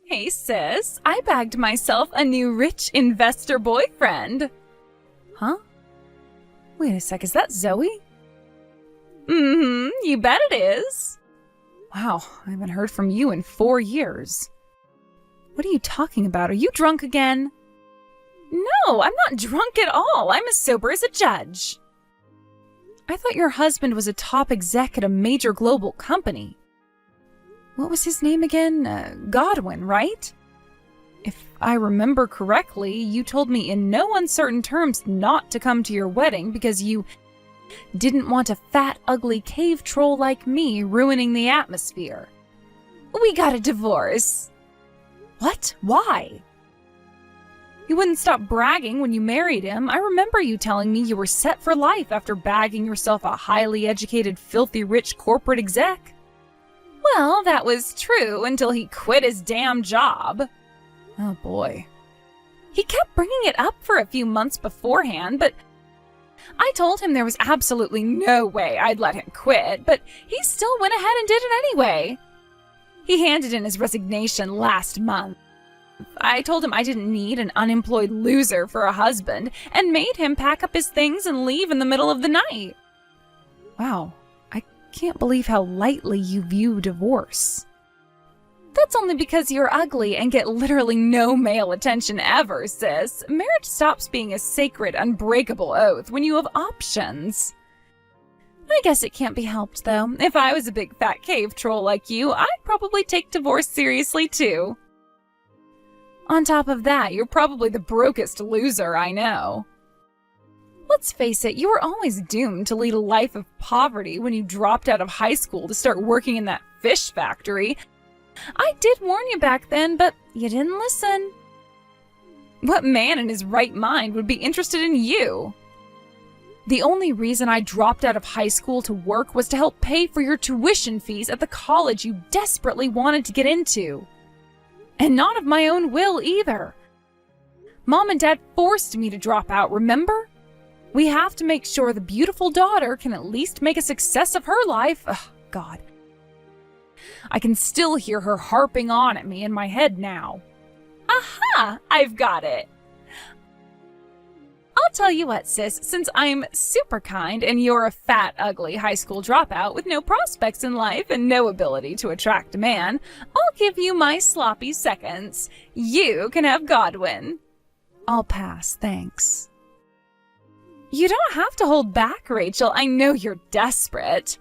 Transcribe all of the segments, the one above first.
Hey sis, I bagged myself a new rich investor boyfriend. Huh? Wait a sec, is that Zoe? You bet it is. Wow, I haven't heard from you in 4 years. What are you talking about? Are you drunk again? No, I'm not drunk at all. I'm as sober as a judge. I thought your husband was a top exec at a major global company. What was his name again? Godwin, right? If I remember correctly, you told me in no uncertain terms not to come to your wedding because you didn't want a fat, ugly cave troll like me ruining the atmosphere. We got a divorce. What? Why? You wouldn't stop bragging when you married him. I remember you telling me you were set for life after bagging yourself a highly educated, filthy rich corporate exec. Well, that was true until he quit his damn job. Oh boy. He kept bringing it up for a few months beforehand, but I told him there was absolutely no way I'd let him quit, but he still went ahead and did it anyway. He handed in his resignation last month. I told him I didn't need an unemployed loser for a husband and made him pack up his things and leave in the middle of the night. Wow, I can't believe how lightly you view divorce. That's only because you're ugly and get literally no male attention ever, sis. Marriage stops being a sacred, unbreakable oath when you have options. I guess it can't be helped, though. If I was a big fat cave troll like you, I'd probably take divorce seriously, too. On top of that, you're probably the brokest loser I know. Let's face it, you were always doomed to lead a life of poverty when you dropped out of high school to start working in that fish factory. I did warn you back then, but you didn't listen. What man in his right mind would be interested in you? The only reason I dropped out of high school to work was to help pay for your tuition fees at the college you desperately wanted to get into. And not of my own will either. Mom and Dad forced me to drop out, remember? We have to make sure the beautiful daughter can at least make a success of her life. Ugh, God. I can still hear her harping on at me in my head now. Aha! I've got it. I'll tell you what, sis, since I'm super kind and you're a fat, ugly high school dropout with no prospects in life and no ability to attract a man, I'll give you my sloppy seconds. You can have Godwin. I'll pass, thanks. You don't have to hold back, Rachel. I know you're desperate.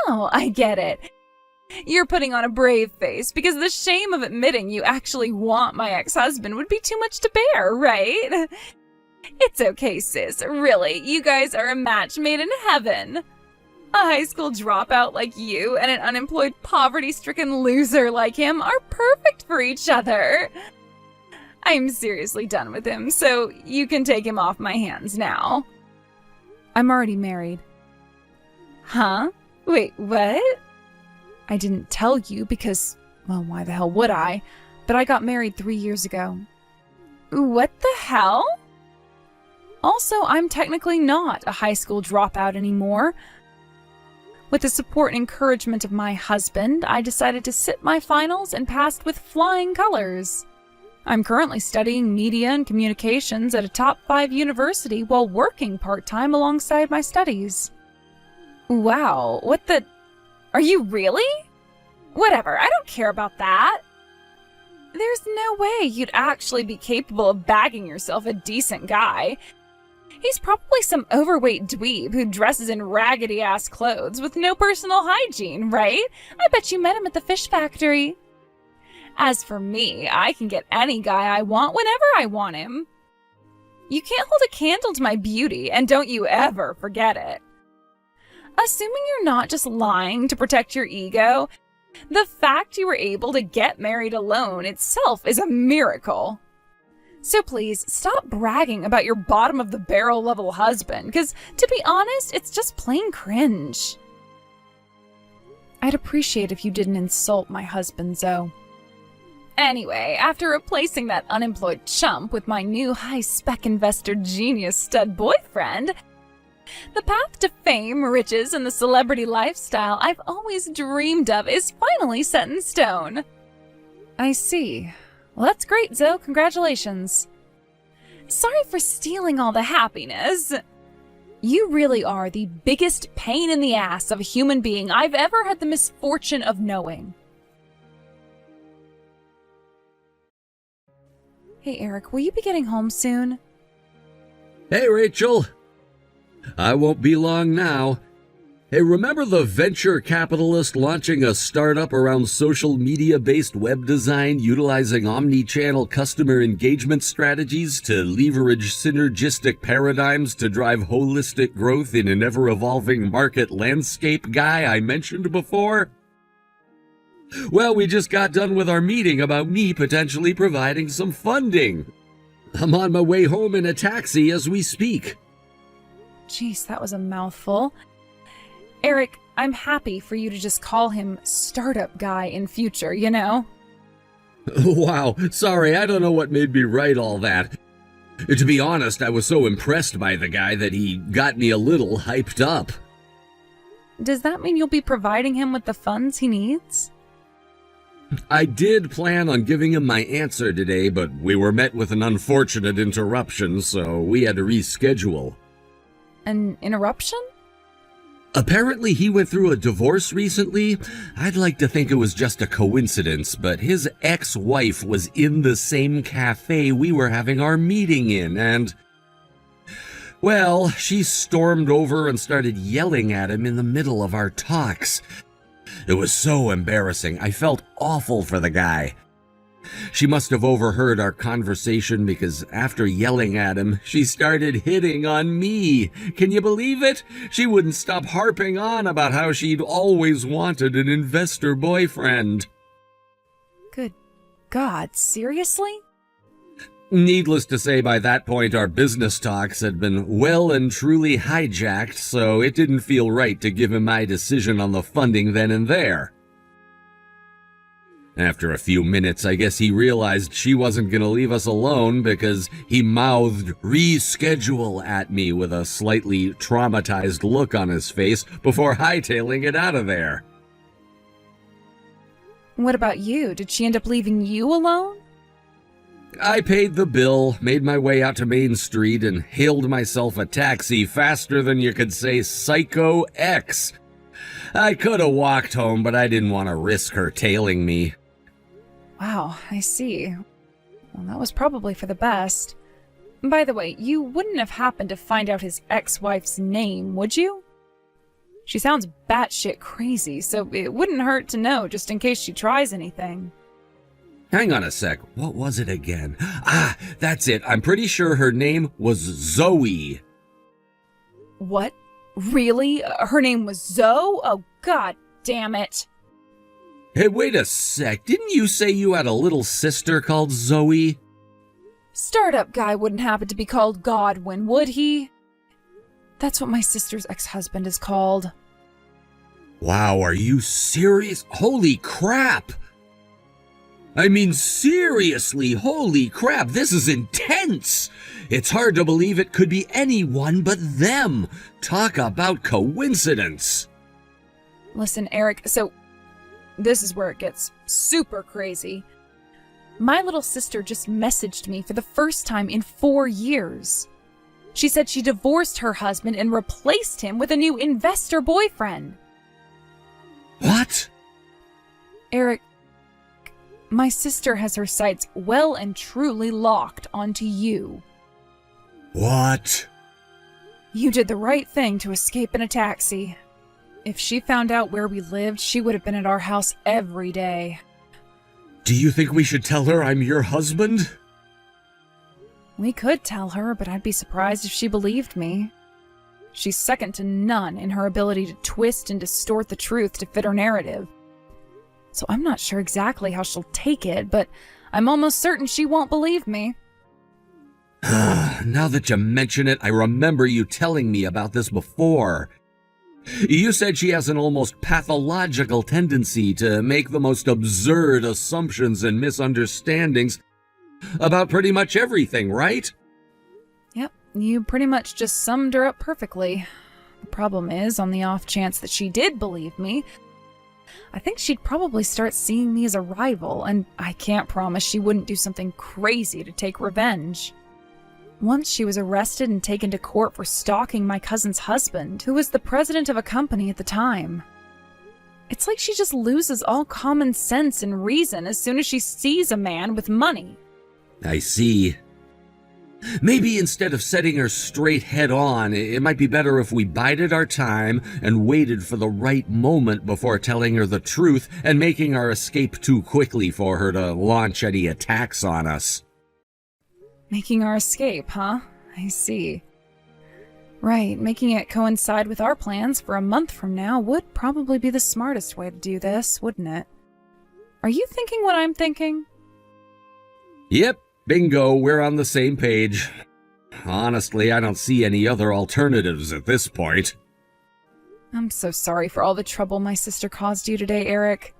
Oh, I get it. You're putting on a brave face because the shame of admitting you actually want my ex-husband would be too much to bear, right? It's okay, sis. Really, you guys are a match made in heaven. A high school dropout like you and an unemployed, poverty-stricken loser like him are perfect for each other. I'm seriously done with him, so you can take him off my hands now. I'm already married. Huh? Wait, what? I didn't tell you because, well, why the hell would I? But I got married 3 years ago. What the hell? Also, I'm technically not a high school dropout anymore. With the support and encouragement of my husband, I decided to sit my finals and passed with flying colors. I'm currently studying media and communications at a top 5 university while working part-time alongside my studies. Wow, what the... Are you really? Whatever, I don't care about that. There's no way you'd actually be capable of bagging yourself a decent guy. He's probably some overweight dweeb who dresses in raggedy-ass clothes with no personal hygiene, right? I bet you met him at the fish factory. As for me, I can get any guy I want whenever I want him. You can't hold a candle to my beauty, and don't you ever forget it. Assuming you're not just lying to protect your ego, the fact you were able to get married alone itself is a miracle. So please, stop bragging about your bottom-of-the-barrel level husband, because, to be honest, it's just plain cringe. I'd appreciate if you didn't insult my husband, Zoe. Anyway, after replacing that unemployed chump with my new high-spec investor genius stud boyfriend, the path to fame, riches, and the celebrity lifestyle I've always dreamed of is finally set in stone. I see. Well, that's great, Zoe. Congratulations. Sorry for stealing all the happiness. You really are the biggest pain in the ass of a human being I've ever had the misfortune of knowing. Hey, Eric, will you be getting home soon? Hey, Rachel. I won't be long now. Hey, remember the venture capitalist launching a startup around social media-based web design utilizing omni-channel customer engagement strategies to leverage synergistic paradigms to drive holistic growth in an ever-evolving market landscape guy I mentioned before? Well, we just got done with our meeting about me potentially providing some funding. I'm on my way home in a taxi as we speak. Jeez, that was a mouthful. Eric, I'm happy for you to just call him startup guy in future, you know? Wow, sorry, I don't know what made me write all that. To be honest, I was so impressed by the guy that he got me a little hyped up. Does that mean you'll be providing him with the funds he needs? I did plan on giving him my answer today, but we were met with an unfortunate interruption, so we had to reschedule. An interruption? Apparently he went through a divorce recently. I'd like to think it was just a coincidence, but his ex-wife was in the same cafe we were having our meeting in, and... well, she stormed over and started yelling at him in the middle of our talks. It was so embarrassing. I felt awful for the guy. She must have overheard our conversation because after yelling at him, she started hitting on me. Can you believe it? She wouldn't stop harping on about how she'd always wanted an investor boyfriend. Good God, seriously? Needless to say, by that point, our business talks had been well and truly hijacked, so it didn't feel right to give him my decision on the funding then and there. After a few minutes, I guess he realized she wasn't going to leave us alone because he mouthed reschedule at me with a slightly traumatized look on his face before hightailing it out of there. What about you? Did she end up leaving you alone? I paid the bill, made my way out to Main Street, and hailed myself a taxi faster than you could say Psycho X. I could have walked home, but I didn't want to risk her tailing me. Wow, I see. Well, that was probably for the best. By the way, you wouldn't have happened to find out his ex-wife's name, would you? She sounds batshit crazy, so it wouldn't hurt to know just in case she tries anything. Hang on a sec, what was it again? Ah, that's it. I'm pretty sure her name was Zoe. What? Really? Her name was Zoe? Oh, God damn it. Hey, wait a sec. Didn't you say you had a little sister called Zoe? Startup guy wouldn't happen to be called Godwin, would he? That's what my sister's ex-husband is called. Wow, are you serious? Holy crap! I mean, seriously, holy crap, this is intense! It's hard to believe it could be anyone but them. Talk about coincidence. Listen, Eric, so this is where it gets super crazy. My little sister just messaged me for the first time in 4 years. She said she divorced her husband and replaced him with a new investor boyfriend. What? Eric, my sister has her sights well and truly locked onto you. What? You did the right thing to escape in a taxi. If she found out where we lived, she would have been at our house every day. Do you think we should tell her I'm your husband? We could tell her, but I'd be surprised if she believed me. She's second to none in her ability to twist and distort the truth to fit her narrative. So I'm not sure exactly how she'll take it, but I'm almost certain she won't believe me. Now that you mention it, I remember you telling me about this before. You said she has an almost pathological tendency to make the most absurd assumptions and misunderstandings about pretty much everything, right? Yep, you pretty much just summed her up perfectly. The problem is, on the off chance that she did believe me, I think she'd probably start seeing me as a rival, and I can't promise she wouldn't do something crazy to take revenge. Once she was arrested and taken to court for stalking my cousin's husband, who was the president of a company at the time. It's like she just loses all common sense and reason as soon as she sees a man with money. I see. Maybe instead of setting her straight head on, it might be better if we bided our time and waited for the right moment before telling her the truth and making our escape too quickly for her to launch any attacks on us. Making our escape, huh? I see. Right, making it coincide with our plans for a month from now would probably be the smartest way to do this, wouldn't it? Are you thinking what I'm thinking? Yep, bingo, we're on the same page. Honestly, I don't see any other alternatives at this point. I'm so sorry for all the trouble my sister caused you today, Eric.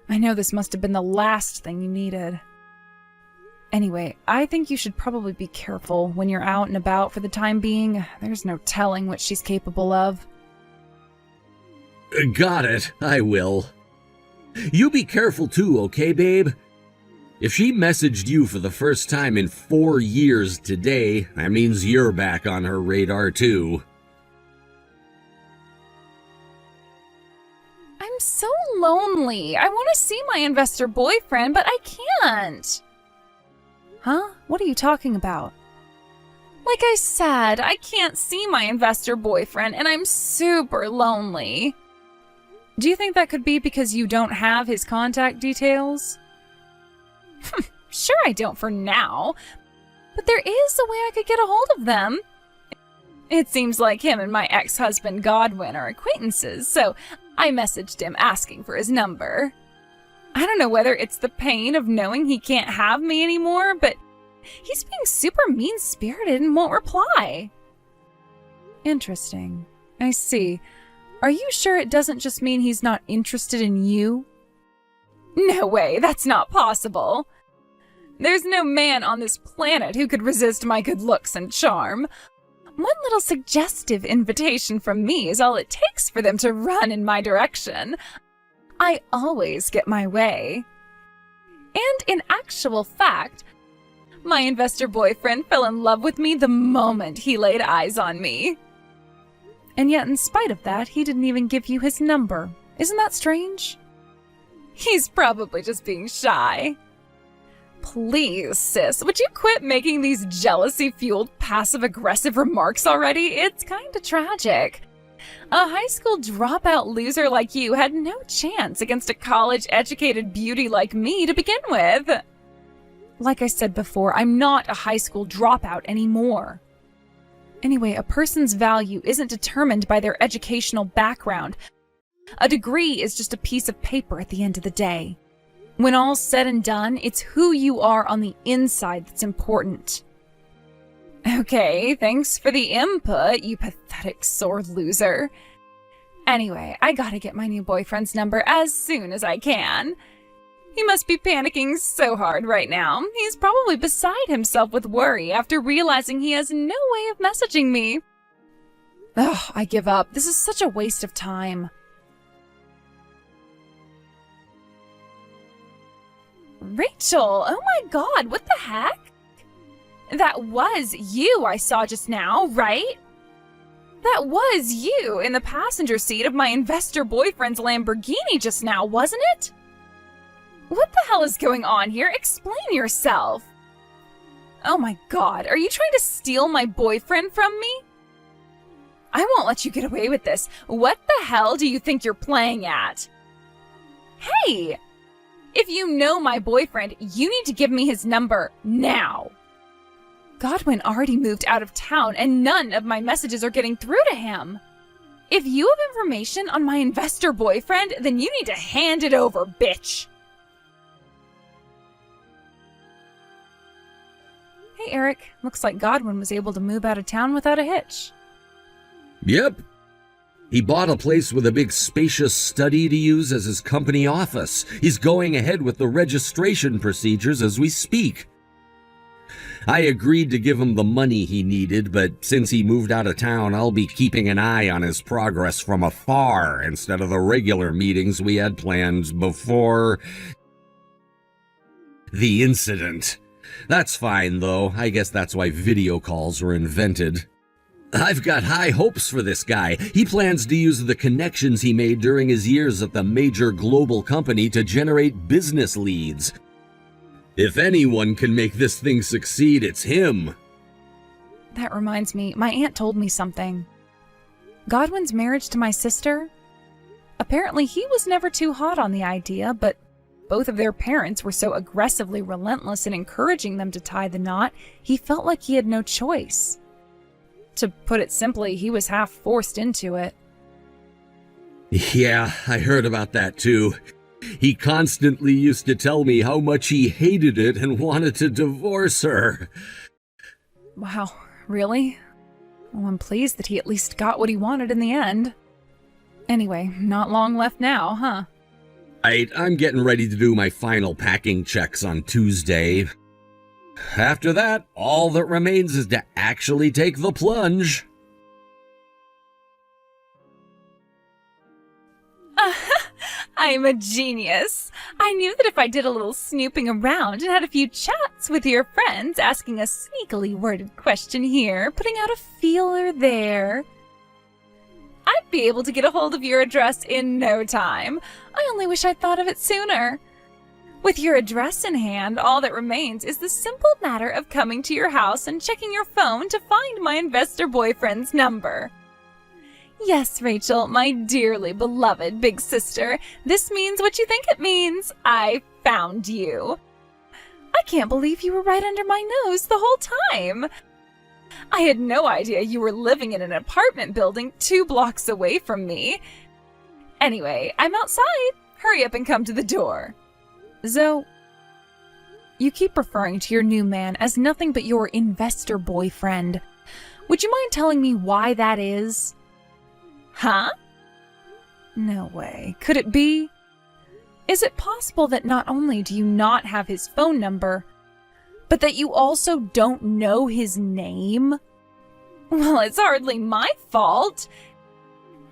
I know this must have been the last thing you needed. Anyway, I think you should probably be careful when you're out and about for the time being. There's no telling what she's capable of. Got it, I will. You be careful too, okay, babe? If she messaged you for the first time in 4 years today, that means you're back on her radar too. I'm so lonely. I want to see my investor boyfriend, but I can't. Huh? What are you talking about? Like I said, I can't see my investor boyfriend, and I'm super lonely. Do you think that could be because you don't have his contact details? Sure I don't for now, but there is a way I could get a hold of them. It seems like him and my ex-husband Godwin are acquaintances, so I messaged him asking for his number. I don't know whether it's the pain of knowing he can't have me anymore, but he's being super mean-spirited and won't reply. Interesting. I see. Are you sure it doesn't just mean he's not interested in you? No way, that's not possible. There's no man on this planet who could resist my good looks and charm. One little suggestive invitation from me is all it takes for them to run in my direction. I always get my way. And in actual fact, my investor boyfriend fell in love with me the moment he laid eyes on me. And yet, in spite of that, he didn't even give you his number. Isn't that strange? He's probably just being shy. Please, sis, would you quit making these jealousy-fueled passive-aggressive remarks already? It's kinda tragic. A high school dropout loser like you had no chance against a college-educated beauty like me to begin with. Like I said before, I'm not a high school dropout anymore. Anyway, a person's value isn't determined by their educational background. A degree is just a piece of paper at the end of the day. When all's said and done, it's who you are on the inside that's important. Okay, thanks for the input, you pathetic sore loser. Anyway, I gotta get my new boyfriend's number as soon as I can. He must be panicking so hard right now. He's probably beside himself with worry after realizing he has no way of messaging me. Ugh, I give up. This is such a waste of time. Rachel, oh my god, what the heck? That was you I saw just now, right? That was you in the passenger seat of my investor boyfriend's Lamborghini just now, wasn't it? What the hell is going on here? Explain yourself. Oh my god, are you trying to steal my boyfriend from me? I won't let you get away with this. What the hell do you think you're playing at? Hey! If you know my boyfriend, you need to give me his number now. Godwin already moved out of town and none of my messages are getting through to him. If you have information on my investor boyfriend, then you need to hand it over, bitch. Hey, Eric. Looks like Godwin was able to move out of town without a hitch. Yep. He bought a place with a big spacious study to use as his company office. He's going ahead with the registration procedures as we speak. I agreed to give him the money he needed, but since he moved out of town, I'll be keeping an eye on his progress from afar instead of the regular meetings we had planned before the incident. That's fine, though. I guess that's why video calls were invented. I've got high hopes for this guy. He plans to use the connections he made during his years at the major global company to generate business leads. If anyone can make this thing succeed, it's him. That reminds me, my aunt told me something. Godwin's marriage to my sister? Apparently he was never too hot on the idea, but both of their parents were so aggressively relentless in encouraging them to tie the knot, he felt like he had no choice. To put it simply, he was half forced into it. Yeah, I heard about that too. He constantly used to tell me how much he hated it and wanted to divorce her. Wow, really? Well, I'm pleased that he at least got what he wanted in the end. Anyway, not long left now, huh? I'm getting ready to do my final packing checks on Tuesday. After that, all that remains is to actually take the plunge. I'm a genius. I knew that if I did a little snooping around and had a few chats with your friends, asking a sneakily worded question here, putting out a feeler there, I'd be able to get a hold of your address in no time. I only wish I'd thought of it sooner. With your address in hand, all that remains is the simple matter of coming to your house and checking your phone to find my investor boyfriend's number. Yes, Rachel, my dearly beloved big sister, this means what you think it means. I found you. I can't believe you were right under my nose the whole time. I had no idea you were living in an apartment building 2 blocks away from me. Anyway, I'm outside. Hurry up and come to the door. Zoe, you keep referring to your new man as nothing but your investor boyfriend. Would you mind telling me why that is? Huh? No way. Could it be? Is it possible that not only do you not have his phone number, but that you also don't know his name? Well, it's hardly my fault.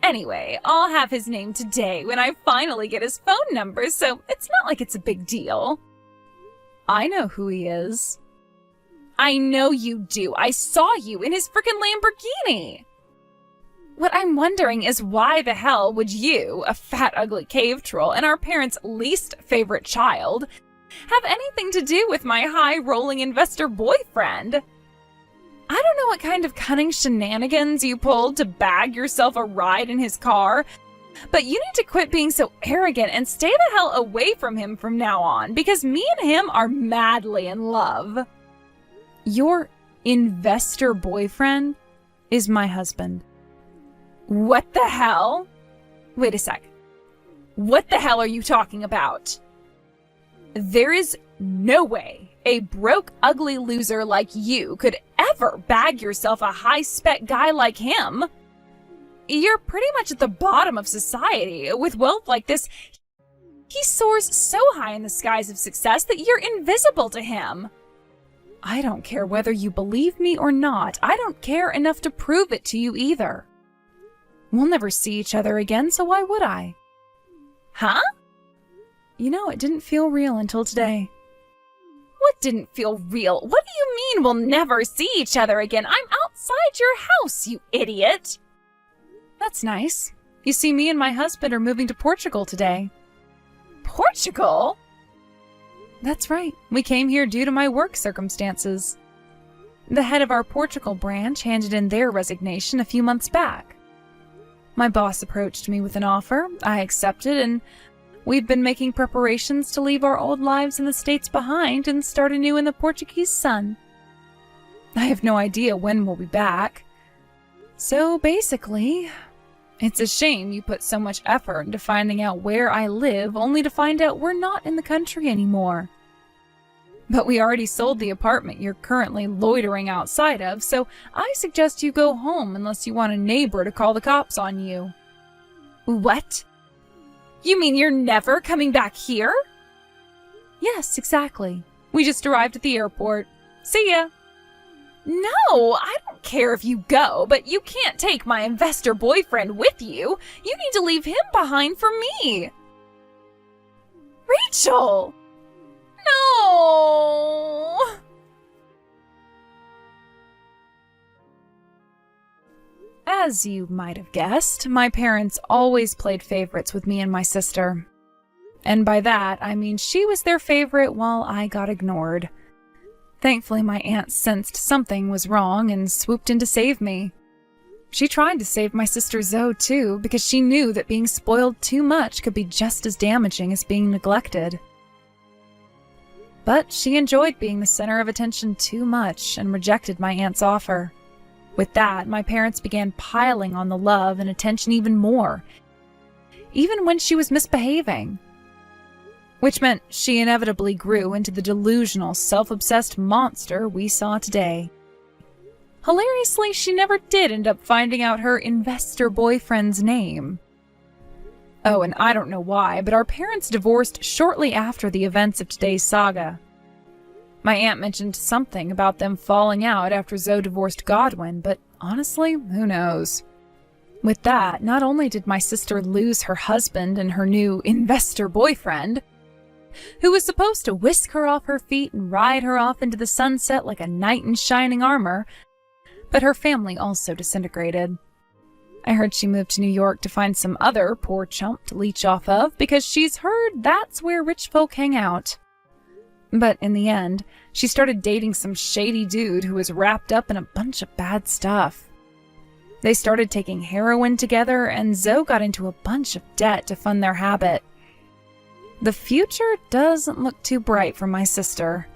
Anyway, I'll have his name today when I finally get his phone number, so it's not like it's a big deal. I know who he is. I know you do. I saw you in his frickin' Lamborghini. What I'm wondering is why the hell would you, a fat, ugly cave troll and our parents' least favorite child, have anything to do with my high-rolling investor boyfriend? I don't know what kind of cunning shenanigans you pulled to bag yourself a ride in his car, but you need to quit being so arrogant and stay the hell away from him from now on, because me and him are madly in love. Your investor boyfriend is my husband. What the hell? Wait a sec. What the hell are you talking about? There is no way a broke, ugly loser like you could ever bag yourself a high-spec guy like him. You're pretty much at the bottom of society. With wealth like this, he soars so high in the skies of success that you're invisible to him. I don't care whether you believe me or not. I don't care enough to prove it to you either. We'll never see each other again, so why would I? Huh? You know, it didn't feel real until today. What didn't feel real? What do you mean we'll never see each other again? I'm outside your house, you idiot! That's nice. You see, me and my husband are moving to Portugal today. Portugal? That's right. We came here due to my work circumstances. The head of our Portugal branch handed in their resignation a few months back. My boss approached me with an offer. I accepted, and we've been making preparations to leave our old lives in the States behind and start anew in the Portuguese sun. I have no idea when we'll be back. So basically, it's a shame you put so much effort into finding out where I live, only to find out we're not in the country anymore. But we already sold the apartment you're currently loitering outside of, so I suggest you go home unless you want a neighbor to call the cops on you. What? You mean you're never coming back here? Yes, exactly. We just arrived at the airport. See ya! No, I don't care if you go, but you can't take my investor boyfriend with you. You need to leave him behind for me. Rachel! No! As you might have guessed, my parents always played favorites with me and my sister. And by that, I mean she was their favorite while I got ignored. Thankfully, my aunt sensed something was wrong and swooped in to save me. She tried to save my sister Zoe too, because she knew that being spoiled too much could be just as damaging as being neglected. But she enjoyed being the center of attention too much and rejected my aunt's offer. With that, my parents began piling on the love and attention even more, even when she was misbehaving. Which meant she inevitably grew into the delusional, self-obsessed monster we saw today. Hilariously, she never did end up finding out her investor boyfriend's name. Oh, and I don't know why, but our parents divorced shortly after the events of today's saga. My aunt mentioned something about them falling out after Zoe divorced Godwin, but honestly, who knows? With that, not only did my sister lose her husband and her new investor boyfriend, who was supposed to whisk her off her feet and ride her off into the sunset like a knight in shining armor, but her family also disintegrated. I heard she moved to New York to find some other poor chump to leech off of because she's heard that's where rich folk hang out. But in the end, she started dating some shady dude who was wrapped up in a bunch of bad stuff. They started taking heroin together, and Zoe got into a bunch of debt to fund their habit. The future doesn't look too bright for my sister.